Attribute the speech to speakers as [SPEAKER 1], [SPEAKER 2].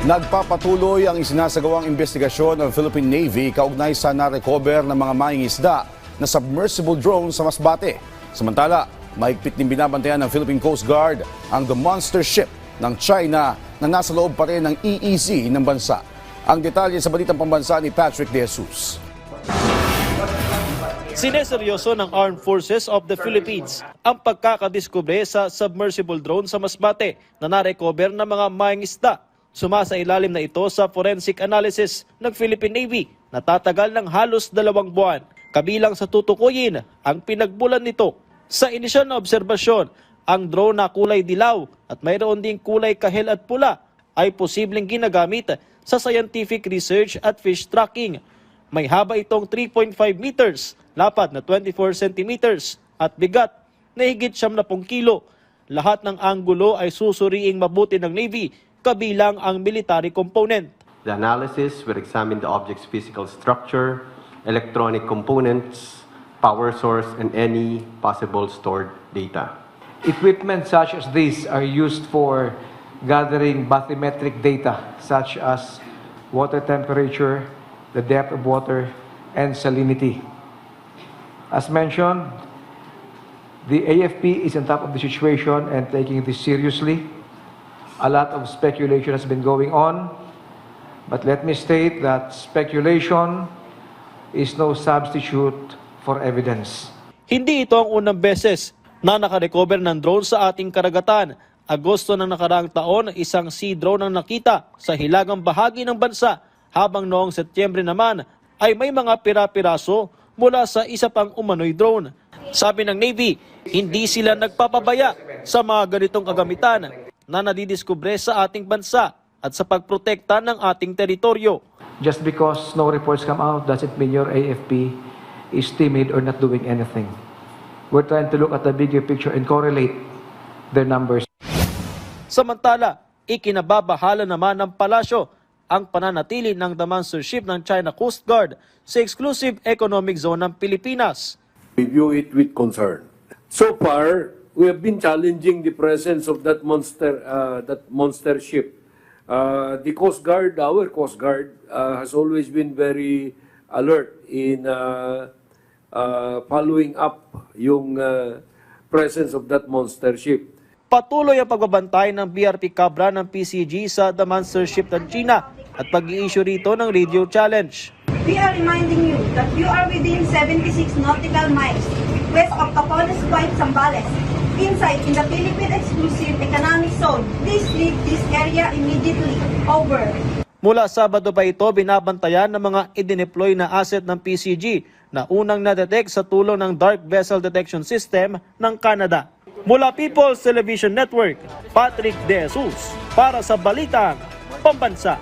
[SPEAKER 1] Nagpapatuloy ang isinasagawang investigasyon ng Philippine Navy kaugnay sa na-recover ng mga mangingisda na submersible drone sa Masbate. Samantala, mahigpit din binabantayan ng Philippine Coast Guard ang The Monster Ship ng China na nasa loob pa rin ng EEZ ng bansa. Ang detalye sa balitang pambansa ni Patrick De Jesus.
[SPEAKER 2] Sineseryoso ng Armed Forces of the Philippines ang pagkakadiskubre sa submersible drone sa Masbate na na-recover ng mga mangingisda. Sumasailalim na ito sa forensic analysis ng Philippine Navy na tatagal ng halos 2 buwan. Kabilang sa tutukuyin ang pinagbulan nito. Sa inisyal na obserbasyon, ang drone na kulay dilaw at mayroon ding kulay kahel at pula ay posibleng ginagamit sa scientific research at fish tracking. May haba itong 3.5 meters, lapad na 24 centimeters at bigat na higit 70 kilo. Lahat ng anggulo ay susuriing mabuti ng Navy, kabilang ang military component.
[SPEAKER 3] The analysis will examine the object's physical structure, electronic components, power source, and any possible stored data.
[SPEAKER 4] Equipment such as these are used for gathering bathymetric data such as water temperature, the depth of water, and salinity. As mentioned, the AFP is on top of the situation and taking this seriously. A lot of speculation has been going on, but let me state that speculation is no substitute for evidence.
[SPEAKER 2] Hindi ito ang unang beses na nakarecover ng drone sa ating karagatan. Agosto ng nakaraang taon, isang sea drone ang nakita sa hilagang bahagi ng bansa, habang noong Setyembre naman ay may mga pira-piraso mula sa isa pang umano'y drone. Sabi ng Navy, hindi sila nagpapabaya sa mga ganitong kagamitan na nadidiskubre sa ating bansa at sa pagprotekta ng ating teritoryo.
[SPEAKER 4] Just because no reports come out doesn't mean your AFP is timid or not doing anything. We're trying to look at the bigger picture and correlate their numbers.
[SPEAKER 2] Samantala, ikinababahala naman ng palasyo ang pananatili ng The Monster Ship ng China Coast Guard sa exclusive economic zone ng Pilipinas.
[SPEAKER 5] We view it with concern. So far, we have been challenging the presence of that monster ship. The Coast Guard, our Coast Guard, has always been very alert in following up yung presence of that monster ship.
[SPEAKER 2] Patuloy ang pagbabantay ng BRP Cabra ng PCG sa The Monster Ship ng China at pag-i-issue rito ng radio challenge.
[SPEAKER 6] We are reminding you that you are within 76 nautical miles west of Capones Point, Zambales, inside in the Philippine Exclusive Economic Zone. Please leave this area immediately. Over.
[SPEAKER 2] Mula Sabado pa ito, binabantayan ng mga idineploy na asset ng PCG na unang na-detect sa tulong ng Dark Vessel Detection System ng Canada. Mula People's Television Network, Patrick De Jesus para sa Balitang Pambansa.